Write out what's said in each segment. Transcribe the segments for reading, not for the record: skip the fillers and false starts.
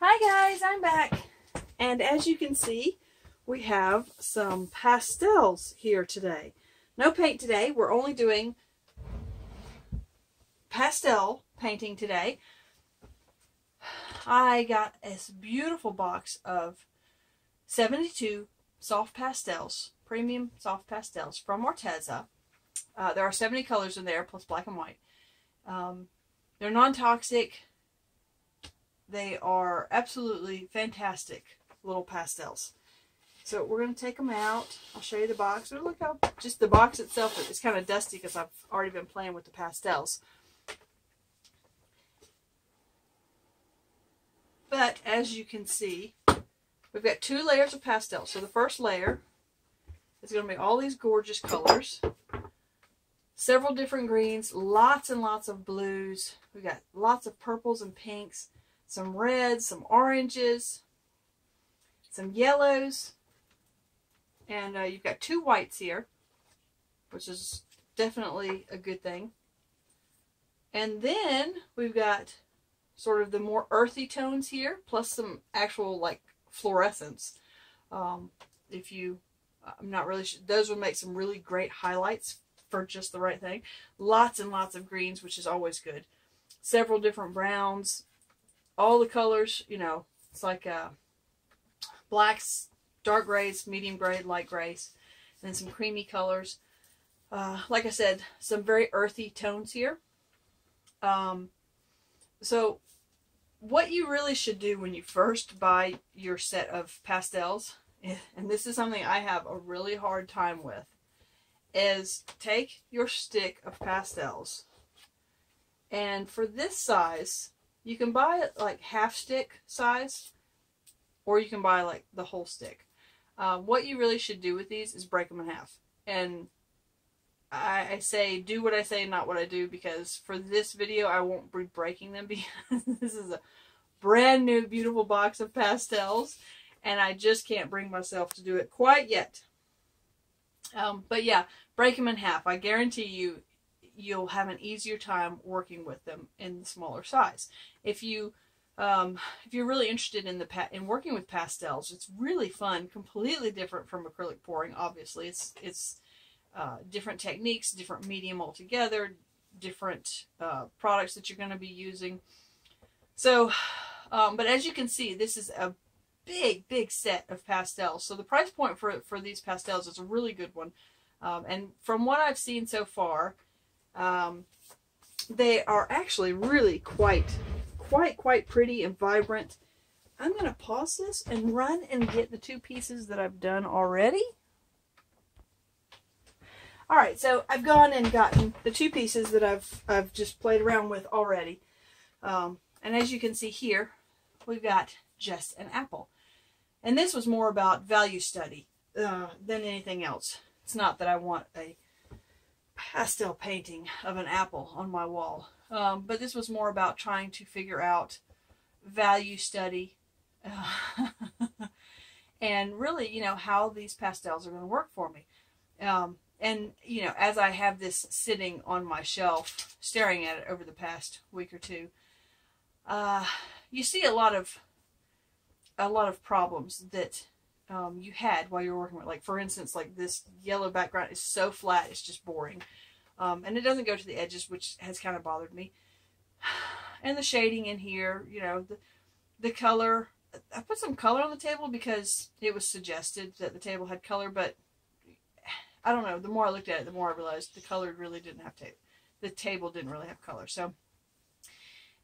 Hi guys, I'm back. And as you can see, we have some pastels here today. No paint today. We're only doing pastel painting today. I got this beautiful box of 72 soft pastels, premium soft pastels from Arteza. There are 70 colors in there, plus black and white. They're non-toxic. They are absolutely fantastic little pastels. So we're going to take them out. I'll show you the box. Look how just the box itself is kind of dusty because I've already been playing with the pastels. But as you can see, we've got 2 layers of pastels. So the first layer is going to be all these gorgeous colors. Several different greens, lots and lots of blues. We've got lots of purples and pinks, some reds, some oranges, some yellows, and you've got 2 whites here, which is definitely a good thing. And then we've got sort of the more earthy tones here, plus some actual like fluorescence. I'm not really sure, those would make some really great highlights for just the right thing. Lots and lots of greens, which is always good. Several different browns. All the colors, you know, it's like blacks, dark grays, medium gray, light grays, and then some creamy colors. Like I said, some very earthy tones here. So what you really should do when you first buy your set of pastels, and this is something I have a really hard time with, is take your stick of pastels, and for this size, you can buy it like half stick size, or you can buy like the whole stick. What you really should do with these is break them in half. And I say do what I say, not what I do, because for this video I won't be breaking them because this is a brand new beautiful box of pastels and I just can't bring myself to do it quite yet. But yeah, break them in half. I guarantee you you'll have an easier time working with them in the smaller size. If you're really interested in working with pastels, it's really fun. Completely different from acrylic pouring. Obviously, it's different techniques, different medium altogether, different products that you're going to be using. So, but as you can see, this is a big set of pastels. So the price point for these pastels is a really good one. And from what I've seen so far, they are actually really quite pretty and vibrant. I'm going to pause this and run and get the 2 pieces that I've done already. Alright, so I've gone and gotten the 2 pieces that I've just played around with already. And as you can see here, we've got just an apple. And this was more about value study than anything else. It's not that I want a pastel painting of an apple on my wall. But this was more about trying to figure out value study and really, you know, how these pastels are going to work for me. And, you know, as I have this sitting on my shelf, staring at it over the past week or 2, you see a lot of problems that you had while you were working with. Like, for instance, like this yellow background is so flat, it's just boring. And it doesn't go to the edges, which has kind of bothered me. And the shading in here, you know, the color. I put some color on the table because it was suggested that the table had color, but I don't know. The more I looked at it, the more I realized the color really didn't have the table didn't really have color. So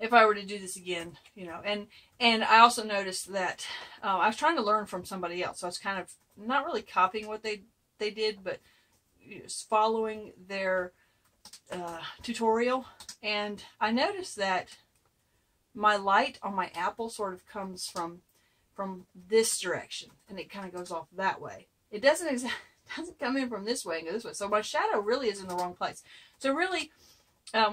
if I were to do this again, you know, and I also noticed that I was trying to learn from somebody else. So I was kind of not really copying what they did, but following their tutorial. And I noticed that my light on my apple sort of comes from this direction, and it kind of goes off that way. It doesn't come in from this way and go this way. So my shadow really is in the wrong place. So really,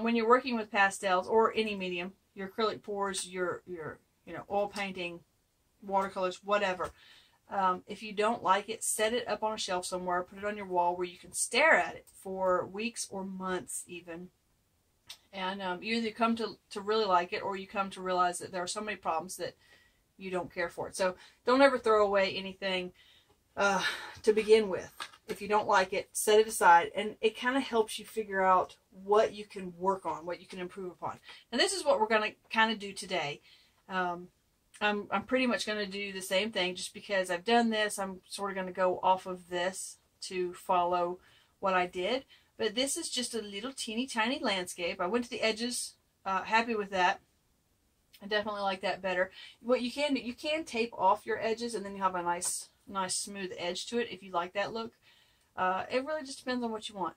when you're working with pastels or any medium, your acrylic pours, your you know, oil painting, watercolors, whatever. If you don't like it, set it up on a shelf somewhere, put it on your wall where you can stare at it for weeks or months even. And you either come to really like it, or you come to realize that there are so many problems that you don't care for it. So don't ever throw away anything to begin with. If you don't like it, set it aside, and it kind of helps you figure out what you can work on, what you can improve upon. And this is what we're going to kind of do today. I'm pretty much going to do the same thing. Just because I've done this, I'm sort of going to go off of this to follow what I did. But this is just a little teeny tiny landscape. I went to the edges, happy with that. I definitely like that better. What you can do, you can tape off your edges, and then you have a nice smooth edge to it if you like that look. It really just depends on what you want.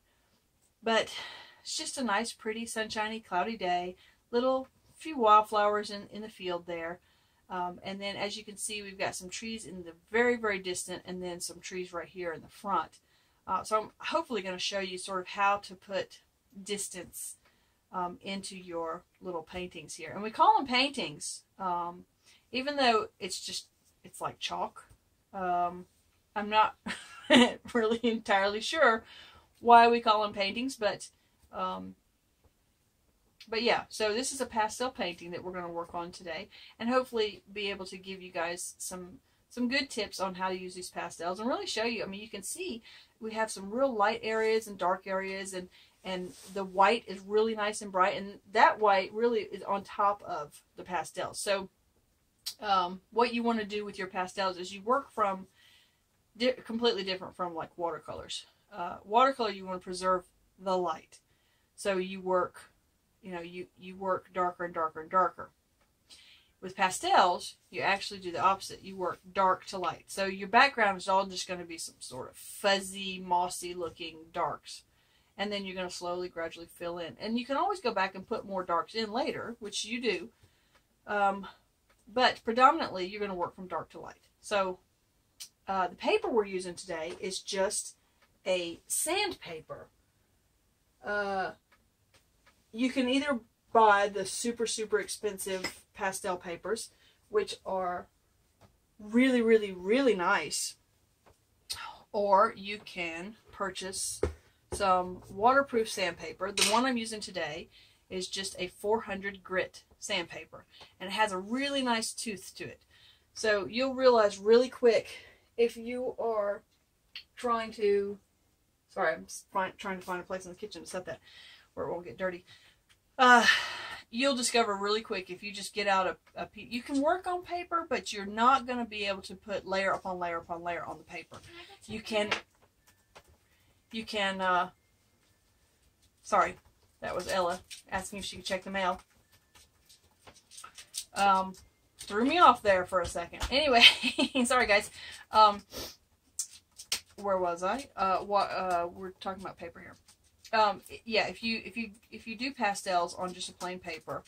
But it's just a nice, pretty, sunshiny, cloudy day. Little few wildflowers in the field there. And then as you can see, we've got some trees in the very, very distant, and then some trees right here in the front. So I'm hopefully going to show you sort of how to put distance into your little paintings here. And we call them paintings, even though it's like chalk. I'm not really entirely sure why we call them paintings, but yeah, so this is a pastel painting that we're going to work on today, and hopefully be able to give you guys some good tips on how to use these pastels and really show you. I mean, you can see we have some real light areas and dark areas, and the white is really nice and bright, and that white really is on top of the pastels. So what you want to do with your pastels is you work from completely different from like watercolors. Watercolor, you want to preserve the light, so you work, you work darker and darker and darker. With pastels, you actually do the opposite. You work dark to light. So your background is all just going to be some sort of fuzzy, mossy looking darks. And then you're going to slowly, gradually fill in. And you can always go back and put more darks in later, which you do. But predominantly, you're going to work from dark to light. So the paper we're using today is just a sandpaper. You can either buy the super, super expensive pastel papers, which are really, really, really nice, or you can purchase some waterproof sandpaper. The one I'm using today is just a 400 grit sandpaper, and it has a really nice tooth to it. So you'll realize really quick if you are trying to, sorry, I'm trying to find a place in the kitchen to set that where it won't get dirty. You'll discover really quick if you just get out a piece. You can work on paper, but you're not going to be able to put layer upon layer upon layer on the paper. You can, sorry, that was Ella asking if she could check the mail. Threw me off there for a second. Anyway, sorry guys. Where was I? We're talking about paper here. Yeah, if you do pastels on just a plain paper,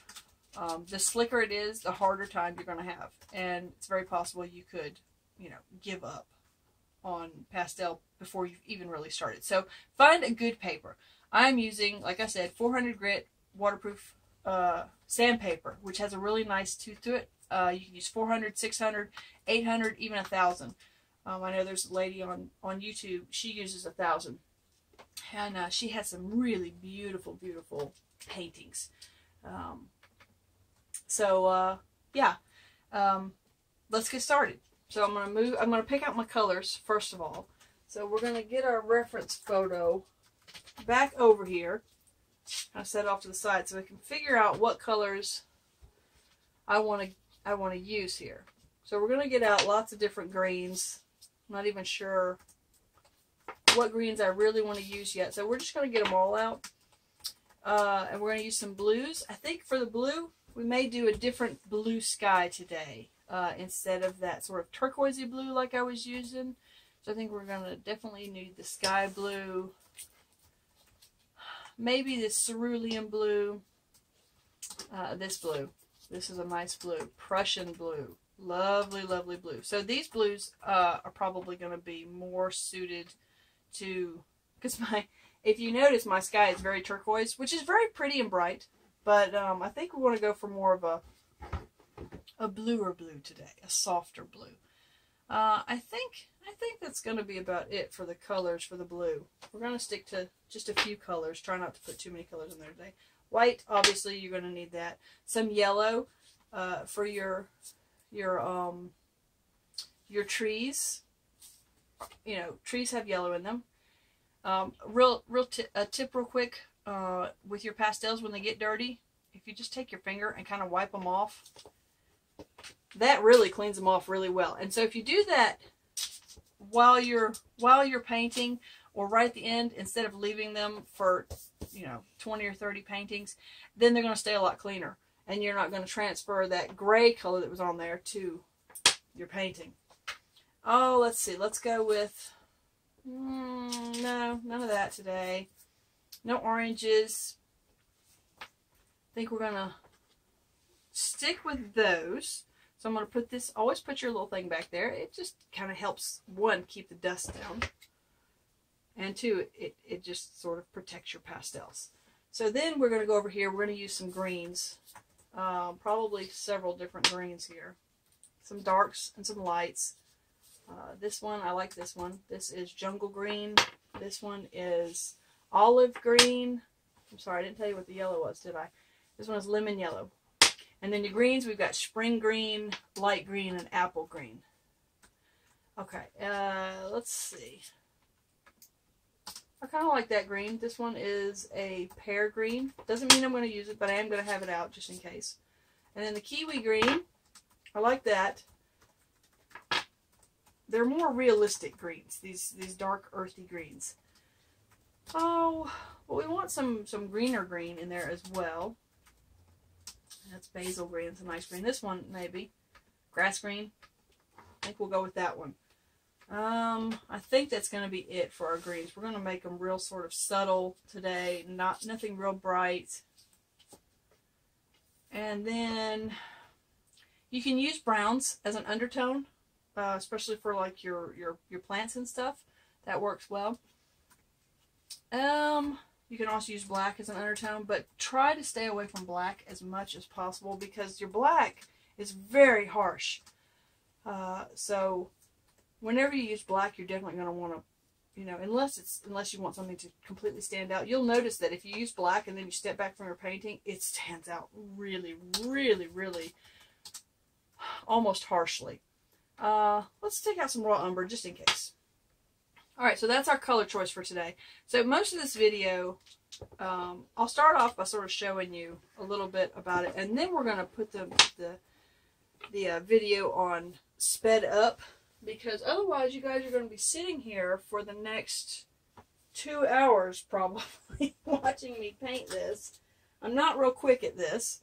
the slicker it is, the harder time you're going to have, and it's very possible you could, give up on pastel before you've even really started. So find a good paper. I'm using, like I said, 400 grit waterproof sandpaper, which has a really nice tooth to it. You can use 400, 600, 800, even 1,000. I know there's a lady on YouTube, she uses 1,000. And she has some really beautiful, beautiful paintings. Yeah. Let's get started. So I'm going to pick out my colors first of all. So we're going to get our reference photo back over here. I set it off to the side so I can figure out what colors I want to use here. So we're going to get out lots of different greens. I'm not even sure what greens I really want to use yet. So we're just going to get them all out. And we're going to use some blues. I think for the blue, we may do a different blue sky today. Instead of that sort of turquoisey blue like I was using. So I think we're going to definitely need the sky blue. Maybe this cerulean blue. This blue. This is a nice blue. Prussian blue. Lovely, lovely blue. So these blues are probably going to be more suited to, because if you notice, my sky is very turquoise, which is very pretty and bright, but I think we want to go for more of a bluer blue today, a softer blue. I think that's going to be about it for the colors for the blue. We're going to stick to just a few colors, try not to put too many colors in there today. White, obviously you're going to need that. Some yellow for your your trees. You know, trees have yellow in them. A tip real quick, with your pastels when they get dirty, if you just take your finger and kind of wipe them off, that really cleans them off really well. And so if you do that while you're painting, or right at the end, instead of leaving them for, you know, 20 or 30 paintings, then they're going to stay a lot cleaner, and you're not going to transfer that gray color that was on there to your painting. Oh, let's see. Let's go with, no, none of that today. No oranges. I think we're going to stick with those. So I'm going to put this, always put your little thing back there. It just kind of helps, one, keep the dust down. And two, it just sort of protects your pastels. So then we're going to go over here. We're going to use some greens. Probably several different greens here. Some darks and some lights. This one, I like this one. This is jungle green. This one is olive green. I'm sorry, I didn't tell you what the yellow was, did I? This one is lemon yellow. And then the greens, we've got spring green, light green, and apple green. Okay, let's see. I kind of like that green. This one is a pear green. Doesn't mean I'm going to use it, but I am going to have it out just in case. And then the kiwi green, I like that. They're more realistic greens, these dark earthy greens. Oh, well, we want some greener green in there as well. That's basil green. It's a nice green. This one, maybe. Grass green. I think we'll go with that one. I think that's going to be it for our greens. We're going to make them real sort of subtle today. Nothing real bright. And then you can use browns as an undertone, especially for like your plants and stuff. That works well. You can also use black as an undertone, but try to stay away from black as much as possible because your black is very harsh. So whenever you use black, you're definitely going to want to, you know, unless you want something to completely stand out. You'll notice that if you use black and then you step back from your painting, it stands out really, really, really almost harshly. Let's take out some raw umber just in case. Alright, so that's our color choice for today. So most of this video, I'll start off by sort of showing you a little bit about it, and then we're going to put the video on sped up, because otherwise you guys are going to be sitting here for the next 2 hours probably watching me paint this. I'm not real quick at this.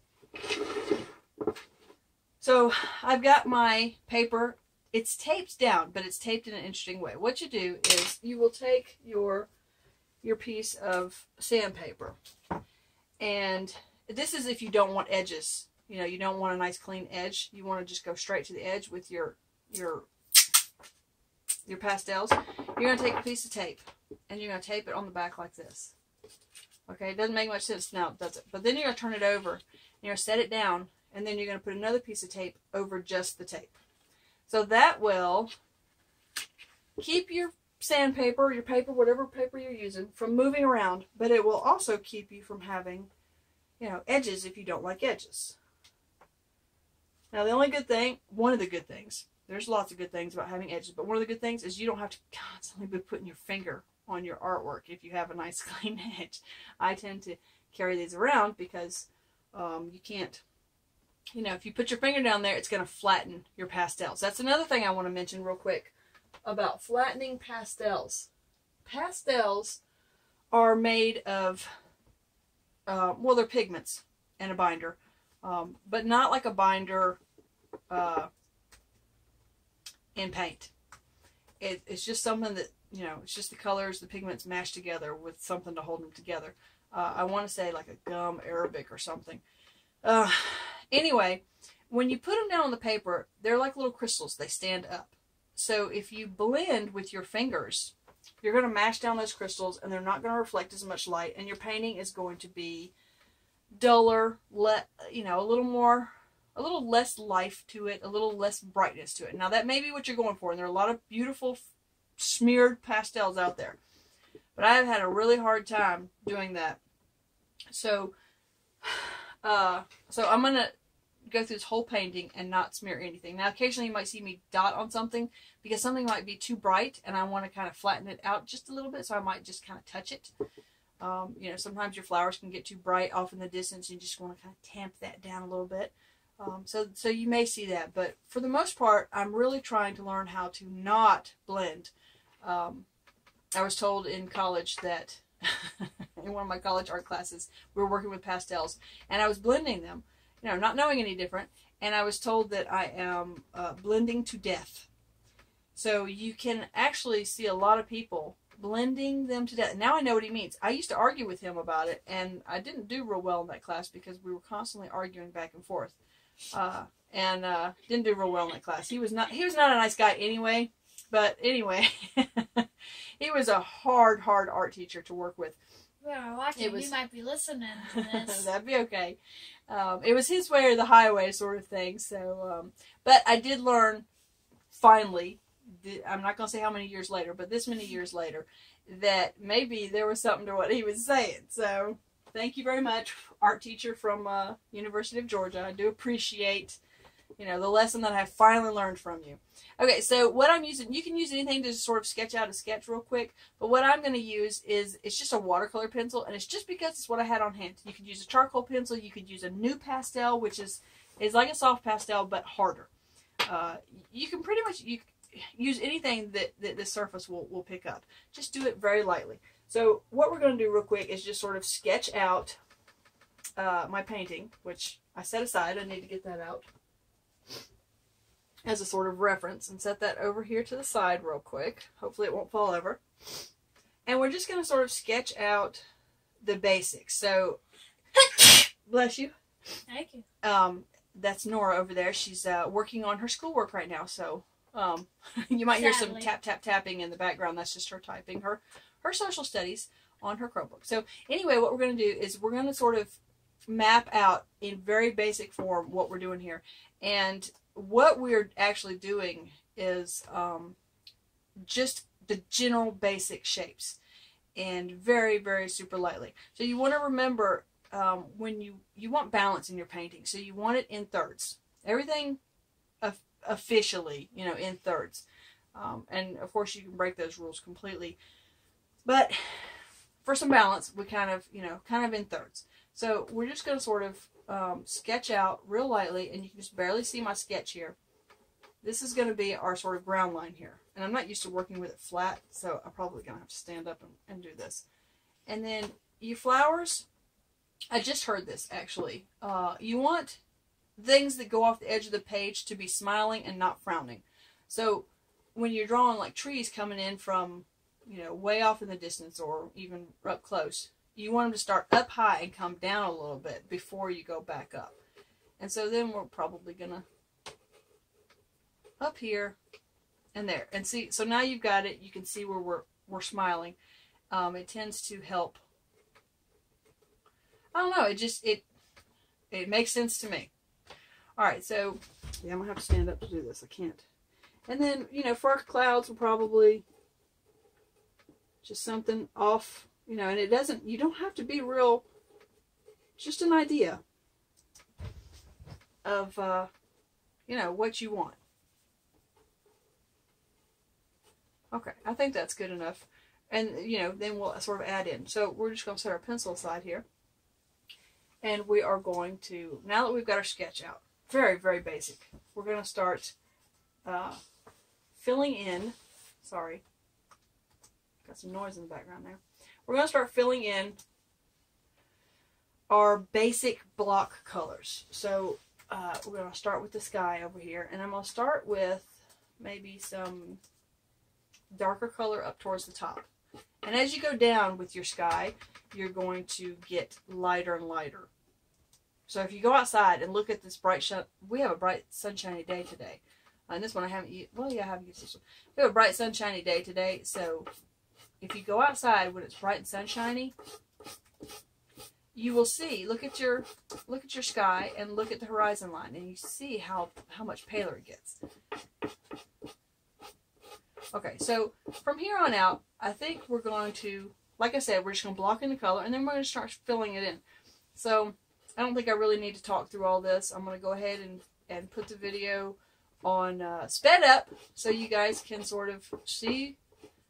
So I've got my paper. It's taped down, but it's taped in an interesting way. What you do is you will take your piece of sandpaper, and this is if you don't want edges. You know, you don't want a nice clean edge. You want to just go straight to the edge with your pastels. You're going to take a piece of tape, and you're going to tape it on the back like this. Okay, it doesn't make much sense now, does it? But then you're going to turn it over, and you're going to set it down, and then you're going to put another piece of tape over just the tape. So that will keep your sandpaper, your paper, whatever paper you're using, from moving around, but it will also keep you from having, you know, edges if you don't like edges. Now, the only good thing, one of the good things, there's lots of good things about having edges, but one of the good things is you don't have to constantly be putting your finger on your artwork if you have a nice clean edge. I tend to carry these around because you can't, you know, if you put your finger down there, it's going to flatten your pastels. That's another thing I want to mention real quick about flattening pastels. Pastels are made of, well, they're pigments and a binder, but not like a binder in paint. It's just something that, you know, it's just the colors, the pigments mashed together with something to hold them together. I want to say like a gum arabic or something. Anyway, when you put them down on the paper, they're like little crystals. They stand up. So if you blend with your fingers, you're going to mash down those crystals, and they're not going to reflect as much light, and your painting is going to be duller, you know, a little less life to it, a little less brightness to it. Now, that may be what you're going for, and there are a lot of beautiful smeared pastels out there, but I've had a really hard time doing that. So I'm going to go through this whole painting and not smear anything. Now, occasionally you might see me dot on something because something might be too bright and I want to kind of flatten it out just a little bit, so I might just kind of touch it. You know, sometimes your flowers can get too bright off in the distance and you just want to kind of tamp that down a little bit. So you may see that, but for the most part, I'm really trying to learn how to not blend. I was told in college that in one of my college art classes, we were working with pastels, and I was blending them, you know, not knowing any different, and I was told that I am blending to death. So you can actually see a lot of people blending them to death. Now I know what he means. I used to argue with him about it, and I didn't do real well in that class because we were constantly arguing back and forth, and didn't do real well in that class. He was not a nice guy anyway. But anyway, he was a hard art teacher to work with. Well, watching, you might be listening to this. That'd be okay. It was his way or the highway sort of thing. So, but I did learn, finally, I'm not going to say how many years later, but this many years later, that maybe there was something to what he was saying. So, thank you very much, art teacher from University of Georgia. I do appreciate, you know, the lesson that I finally learned from you. Okay, so what I'm using, you can use anything to sort of sketch out a sketch real quick, but what I'm going to use is, it's just a watercolor pencil, and it's just because it's what I had on hand. You could use a charcoal pencil, you could use a NuPastel, which is like a soft pastel, but harder. You can pretty much use anything that this surface will pick up. Just do it very lightly. So what we're going to do real quick is just sort of sketch out my painting, which I set aside. I need to get that out as a sort of reference and set that over here to the side real quick. Hopefully it won't fall over. And we're just going to sort of sketch out the basics. So, bless you. Thank you. That's Nora over there. She's working on her schoolwork right now. So, you might hear some tapping in the background. That's just her typing her social studies on her Chromebook. So, anyway, what we're going to do is we're going to sort of map out in very basic form what we're doing here. And what we're actually doing is just the general basic shapes, and very, very super lightly. So you want to remember when you want balance in your painting. So you want it in thirds. Everything officially, you know, in thirds. And of course you can break those rules completely. But for some balance, we kind of in thirds. So we're just going to sort of sketch out real lightly, and you can just barely see my sketch here. This is going to be our sort of ground line here. And I'm not used to working with it flat, so I'm probably going to have to stand up and do this. And then your flowers, I just heard this actually. You want things that go off the edge of the page to be smiling and not frowning. So when you're drawing like trees coming in from, you know, way off in the distance or even up close, you want them to start up high and come down a little bit before you go back up. And so then we're probably going to up here and there. And see, so now you've got it. You can see where we're smiling. It tends to help. I don't know. It makes sense to me. All right, so yeah, I'm going to have to stand up to do this. I can't. And then, you know, for our clouds, we'll probably just something off. You know, and it doesn't, you don't have to be real, just an idea of, you know, what you want. Okay, I think that's good enough. And, you know, then we'll sort of add in. So we're just going to set our pencil aside here. And we are going to, now that we've got our sketch out, very, very basic, we're going to start filling in, sorry, got some noise in the background there. We're going to start filling in our basic block colors. So we're going to start with the sky over here. And I'm going to start with maybe some darker color up towards the top. And as you go down with your sky, you're going to get lighter and lighter. So if you go outside and look at this we have a bright sunshiny day today. And this one I haven't used, well, yeah, I have used this one. We have a bright sunshiny day today, so if you go outside when it's bright and sunshiny, you will see, look at your sky and look at the horizon line, and you see how much paler it gets. Okay, so from here on out, I think we're going to, like I said, we're just going to block in the color, and then we're going to start filling it in. So I don't think I really need to talk through all this. I'm going to go ahead and put the video on sped up so you guys can sort of see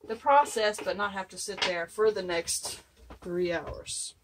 the process but not have to sit there for the next 3 hours.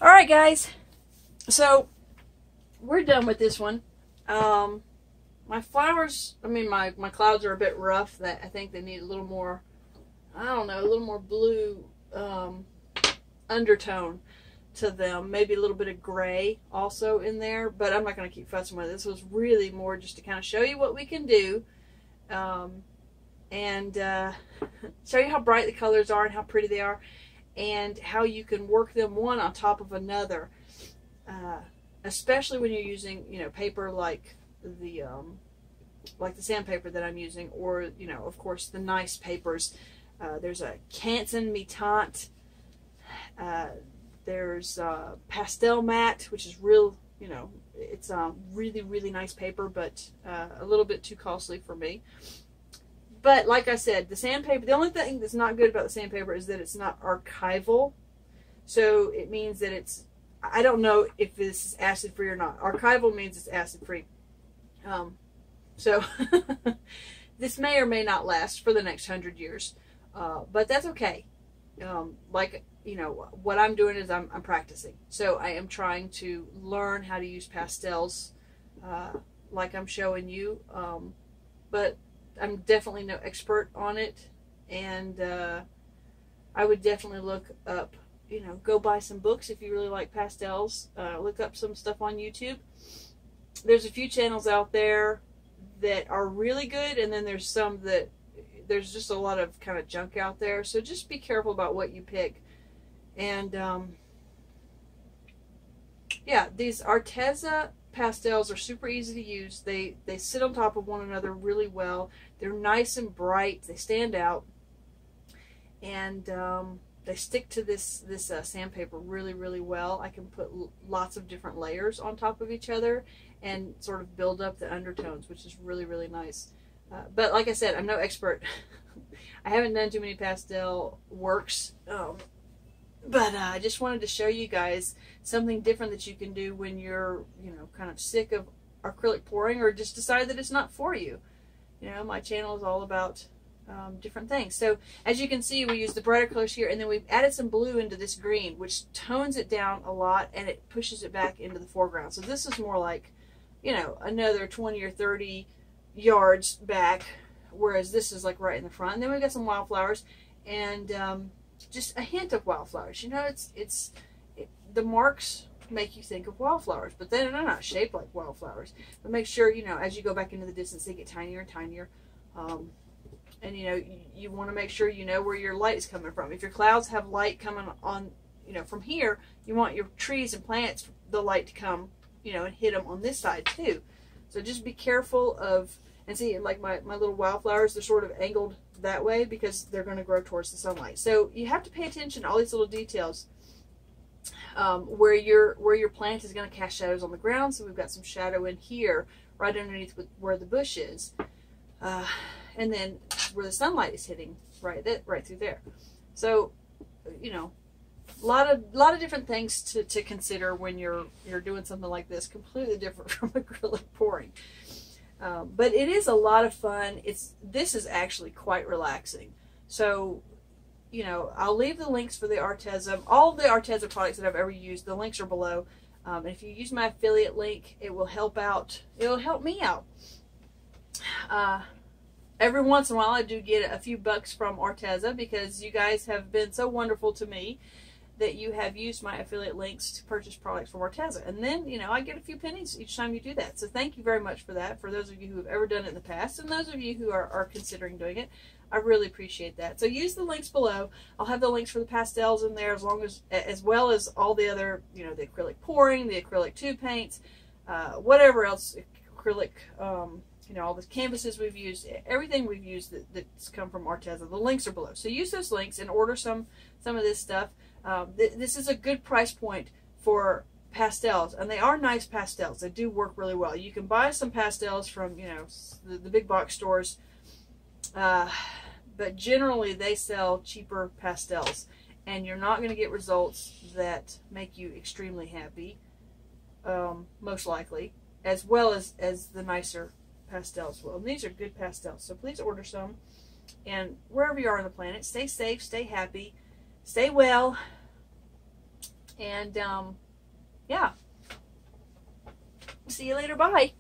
Alright guys, so we're done with this one. My flowers, my clouds are a bit rough. That I think they need a little more, I don't know, a little more blue undertone to them. Maybe a little bit of gray also in there, but I'm not going to keep fussing with it. This was really more just to kind of show you what we can do. and show you how bright the colors are and how pretty they are, and how you can work them one on top of another, especially when you're using, you know, paper like the sandpaper that I'm using, or, you know, of course, the nice papers. There's a Canson Mi-Tinte. There's Pastel Matte, which is real, you know, it's really, really nice paper, but a little bit too costly for me. But like I said, the sandpaper, the only thing that's not good about the sandpaper is that it's not archival. So it means that it's, I don't know if this is acid free or not. Archival means it's acid free. So this may or may not last for the next 100 years. But that's okay. Like, you know, what I'm doing is I'm practicing. So I am trying to learn how to use pastels, like I'm showing you. But I'm definitely no expert on it. And I would definitely look up, you know, go buy some books if you really like pastels. Look up some stuff on YouTube. There's a few channels out there that are really good, and then there's some that there's just a lot of kind of junk out there. So just be careful about what you pick. And yeah, these Arteza pastels are super easy to use. They sit on top of one another really well. They're nice and bright. They stand out, and they stick to this sandpaper really, really well. I can put lots of different layers on top of each other and sort of build up the undertones, which is really, really nice. But like I said, I'm no expert. I haven't done too many pastel works, but I just wanted to show you guys something different that you can do when you're, you know, kind of sick of acrylic pouring, or just decide that it's not for you. You know, my channel is all about different things. So as you can see, we use the brighter colors here, and then we've added some blue into this green, which tones it down a lot, and it pushes it back into the foreground. So this is more like, you know, another 20 or 30 yards back, whereas this is like right in the front. And then we've got some wildflowers, and just a hint of wildflowers. You know, the marks make you think of wildflowers, but they're not shaped like wildflowers. But make sure, you know, as you go back into the distance, they get tinier and tinier. And you know, you want to make sure you know where your light is coming from. If your clouds have light coming on, you know, from here, you want your trees and plants, the light to come, you know, and hit them on this side too. So just be careful of, and see, like my little wildflowers, they're sort of angled that way because they're going to grow towards the sunlight. So you have to pay attention to all these little details, where your plant is going to cast shadows on the ground. So we've got some shadow in here, right underneath where the bush is, and then where the sunlight is hitting, right through there. So, you know, a lot of different things to consider when you're doing something like this, completely different from acrylic pouring. But it is a lot of fun. This is actually quite relaxing. So, you know, I'll leave the links for the Arteza. All the Arteza products that I've ever used, the links are below. And if you use my affiliate link, it will help out. It'll help me out. Every once in a while, I do get a few bucks from Arteza because you guys have been so wonderful to me that you have used my affiliate links to purchase products from Arteza. And then, you know, I get a few pennies each time you do that. So thank you very much for that, for those of you who have ever done it in the past, and those of you who are considering doing it. I really appreciate that. So use the links below. I'll have the links for the pastels in there, as well as all the other, you know, the acrylic pouring, the acrylic tube paints, whatever else, acrylic, you know, all the canvases we've used, everything we've used that's come from Arteza. The links are below. So use those links and order some of this stuff. This is a good price point for pastels, and they are nice pastels. They do work really well. You can buy some pastels from, you know, the big box stores, but generally they sell cheaper pastels, and you're not going to get results that make you extremely happy, most likely, as well as the nicer pastels will. And these are good pastels, so please order some. And wherever you are on the planet, stay safe, stay happy, stay well, and yeah, see you later. Bye.